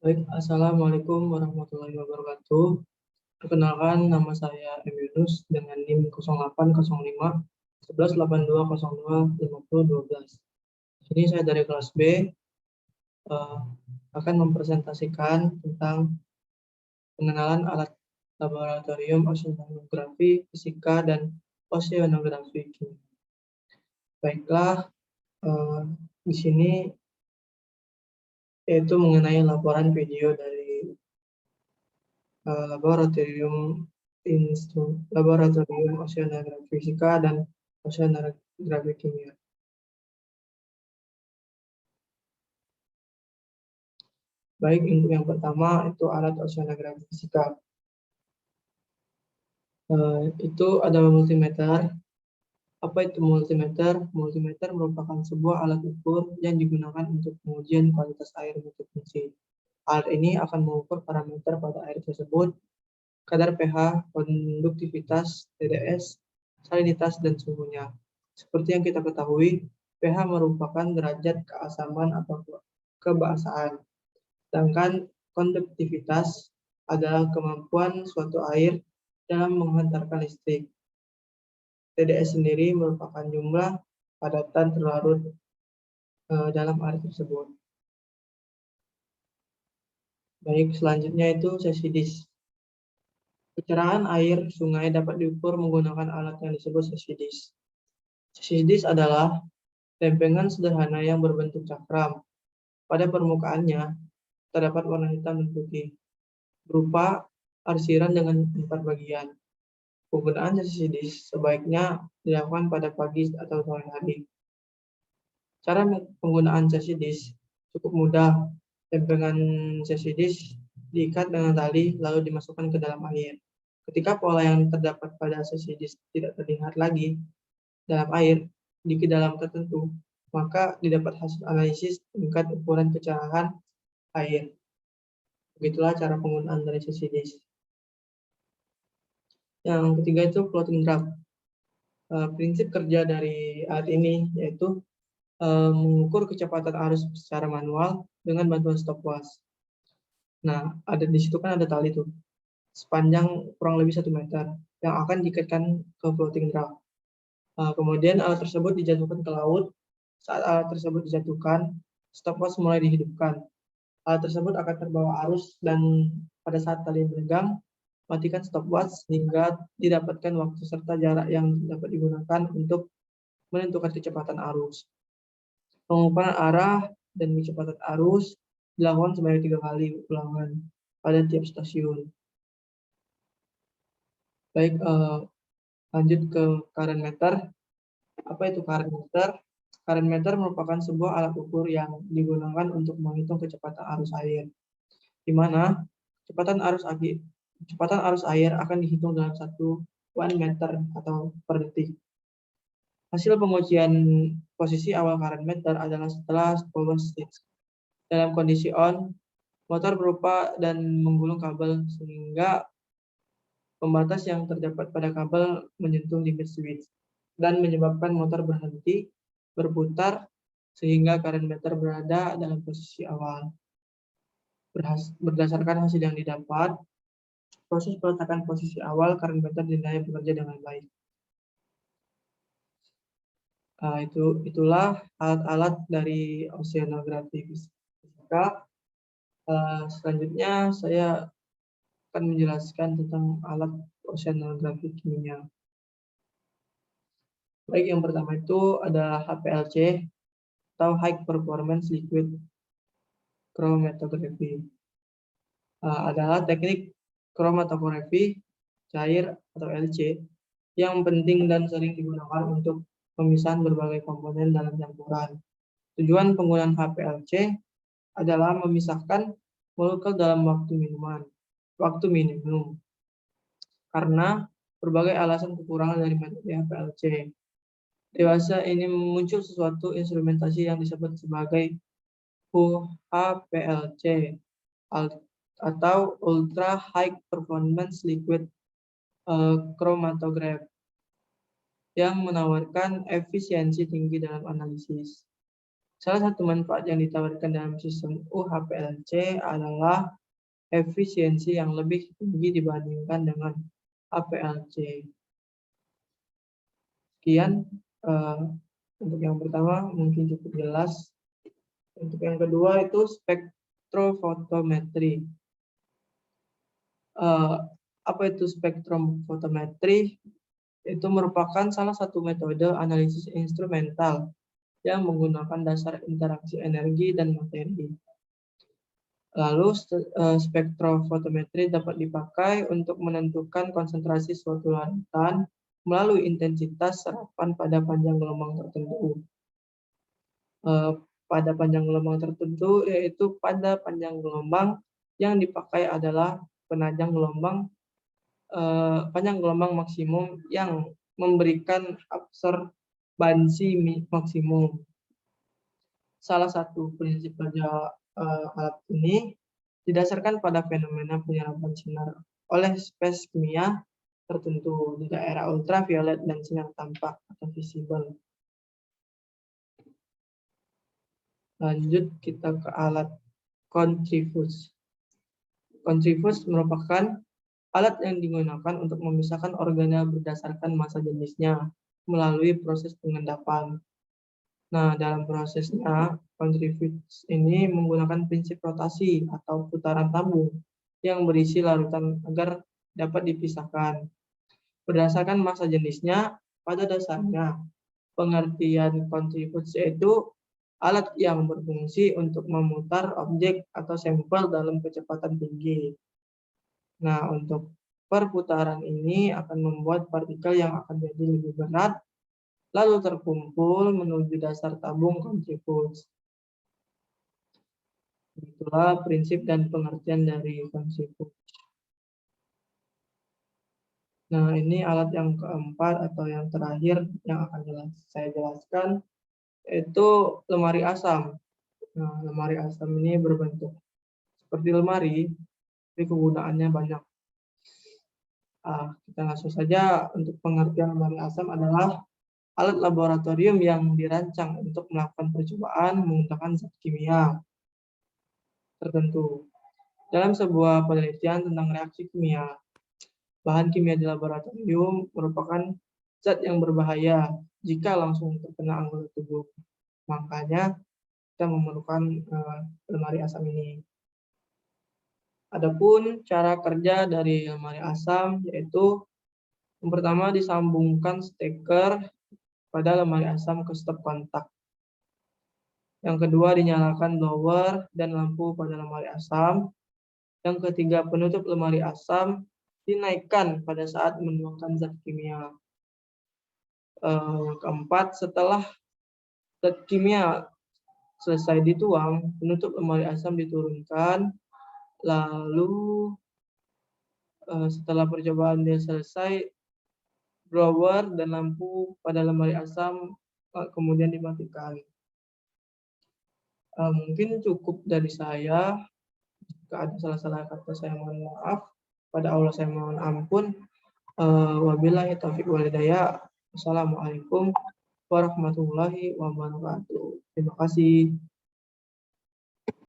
Baik, Assalamualaikum warahmatullahi wabarakatuh. Perkenalkan, nama saya M. Yunus dengan NIM 0805 1182025012. Ini saya dari kelas B akan mempresentasikan tentang pengenalan alat laboratorium oceanografi, fisika, dan oceanografi kimia. Baiklah, di sini yaitu mengenai laporan video dari laboratorium oceanografi fisika dan oceanografi kimia. Baik, untuk yang pertama itu alat oceanografi fisika. Itu ada multimeter. Apa itu multimeter? Multimeter merupakan sebuah alat ukur yang digunakan untuk pengujian kualitas air multifungsi. Alat ini akan mengukur parameter pada air tersebut, kadar pH, konduktivitas, TDS, salinitas, dan suhunya. Seperti yang kita ketahui, pH merupakan derajat keasaman atau kebasaan, sedangkan konduktivitas adalah kemampuan suatu air dalam menghantarkan listrik. TDS sendiri merupakan jumlah padatan terlarut dalam air tersebut. Baik, selanjutnya itu sesi dis. Kecerahan air sungai dapat diukur menggunakan alat yang disebut sesi dis. Sesi dis adalah lempengan sederhana yang berbentuk cakram. Pada permukaannya terdapat warna hitam dan putih, berupa arsiran dengan 4 bagian. Penggunaan sesi dis sebaiknya dilakukan pada pagi atau sore hari. Cara penggunaan sesi dis cukup mudah. Lempengan sesi dis diikat dengan tali lalu dimasukkan ke dalam air. Ketika pola yang terdapat pada sesi dis tidak terlihat lagi dalam air di kedalaman tertentu, maka didapat hasil analisis tingkat ukuran kecerahan air. Begitulah cara penggunaan dari sesi dis. Yang ketiga itu floating draft. Prinsip kerja dari alat ini yaitu mengukur kecepatan arus secara manual dengan bantuan stopwatch. Nah, di situ kan ada tali tuh, sepanjang kurang lebih 1 meter yang akan diikatkan ke floating draft. Kemudian alat tersebut dijatuhkan ke laut. Saat alat tersebut dijatuhkan, stopwatch mulai dihidupkan. Alat tersebut akan terbawa arus dan pada saat tali berpegang, matikan stopwatch hingga didapatkan waktu serta jarak yang dapat digunakan untuk menentukan kecepatan arus. Pengukuran arah dan kecepatan arus dilakukan sebanyak 3 kali ulangan pada tiap stasiun. Baik, lanjut ke current meter. Apa itu current meter? Current meter merupakan sebuah alat ukur yang digunakan untuk menghitung kecepatan arus air, di mana kecepatan arus air akan dihitung dalam 1 meter atau per detik. Hasil pengujian posisi awal current meter adalah setelah power stage. Dalam kondisi on, motor berupa dan menggulung kabel sehingga pembatas yang terdapat pada kabel menyentuh limit switch dan menyebabkan motor berhenti berputar sehingga current meter berada dalam posisi awal. Berdasarkan hasil yang didapat, proses peletakan posisi awal current meter dinilai bekerja dengan baik. Itulah alat-alat dari oceanografi fisika. Selanjutnya saya akan menjelaskan tentang alat oceanografi kimia. Baik, yang pertama itu ada HPLC atau High Performance Liquid Chromatography. Adalah teknik kromatografi cair atau LC yang penting dan sering digunakan untuk pemisahan berbagai komponen dalam campuran. Tujuan penggunaan HPLC adalah memisahkan molekul dalam waktu minimum. Karena berbagai alasan kekurangan dari metode HPLC. Dewasa ini muncul sesuatu instrumentasi yang disebut sebagai UHPLC atau Ultra High Performance Liquid Chromatograph yang menawarkan efisiensi tinggi dalam analisis. Salah satu manfaat yang ditawarkan dalam sistem UHPLC adalah efisiensi yang lebih tinggi dibandingkan dengan APLC. Sekian untuk yang pertama mungkin cukup jelas. Untuk yang kedua itu spektrofotometri. Apa itu spektrofotometri? Itu merupakan salah satu metode analisis instrumental yang menggunakan dasar interaksi energi dan materi. Lalu spektrofotometri dapat dipakai untuk menentukan konsentrasi suatu larutan melalui intensitas serapan pada panjang gelombang tertentu. Pada panjang gelombang tertentu yaitu pada panjang gelombang yang dipakai adalah panjang gelombang maksimum yang memberikan absorbansi maksimum. Salah satu prinsip kerja alat ini didasarkan pada fenomena penyerapan sinar oleh spesies kimia tertentu di daerah ultraviolet dan sinar tampak atau visible. Lanjut kita ke alat kontrifus. Kontrifus merupakan alat yang digunakan untuk memisahkan organel berdasarkan massa jenisnya melalui proses pengendapan. Nah, dalam prosesnya, kontrifus ini menggunakan prinsip rotasi atau putaran tabung yang berisi larutan agar dapat dipisahkan. Berdasarkan massa jenisnya, pada dasarnya, pengertian kontrifus yaitu alat yang berfungsi untuk memutar objek atau sampel dalam kecepatan tinggi. Nah, untuk perputaran ini akan membuat partikel yang akan jadi lebih berat, lalu terkumpul menuju dasar tabung kontrifus. Itulah prinsip dan pengertian dari kontrifus. Nah, ini alat yang keempat atau yang terakhir yang akan saya jelaskan, yaitu lemari asam. Nah, lemari asam ini berbentuk seperti lemari, tapi kegunaannya banyak. Kita langsung saja. Untuk pengertian lemari asam adalah alat laboratorium yang dirancang untuk melakukan percobaan menggunakan zat kimia tertentu. Dalam sebuah penelitian tentang reaksi kimia, bahan kimia di laboratorium merupakan zat yang berbahaya jika langsung terkena anggota tubuh. Makanya kita memerlukan lemari asam ini. Adapun cara kerja dari lemari asam yaitu yang pertama disambungkan steker pada lemari asam ke stop kontak. Yang kedua dinyalakan blower dan lampu pada lemari asam. Yang ketiga penutup lemari asam dinaikkan pada saat menuangkan zat kimia. Yang keempat, setelah zat kimia selesai dituang, penutup lemari asam diturunkan, lalu setelah percobaan dia selesai, blower dan lampu pada lemari asam kemudian dimatikan. Mungkin cukup dari saya. Jika ada salah-salah kata saya mohon maaf. Pada Allah saya mohon ampun. Wabillahi taufiq wal hidayah. Wassalamualaikum warahmatullahi wabarakatuh. Terima kasih.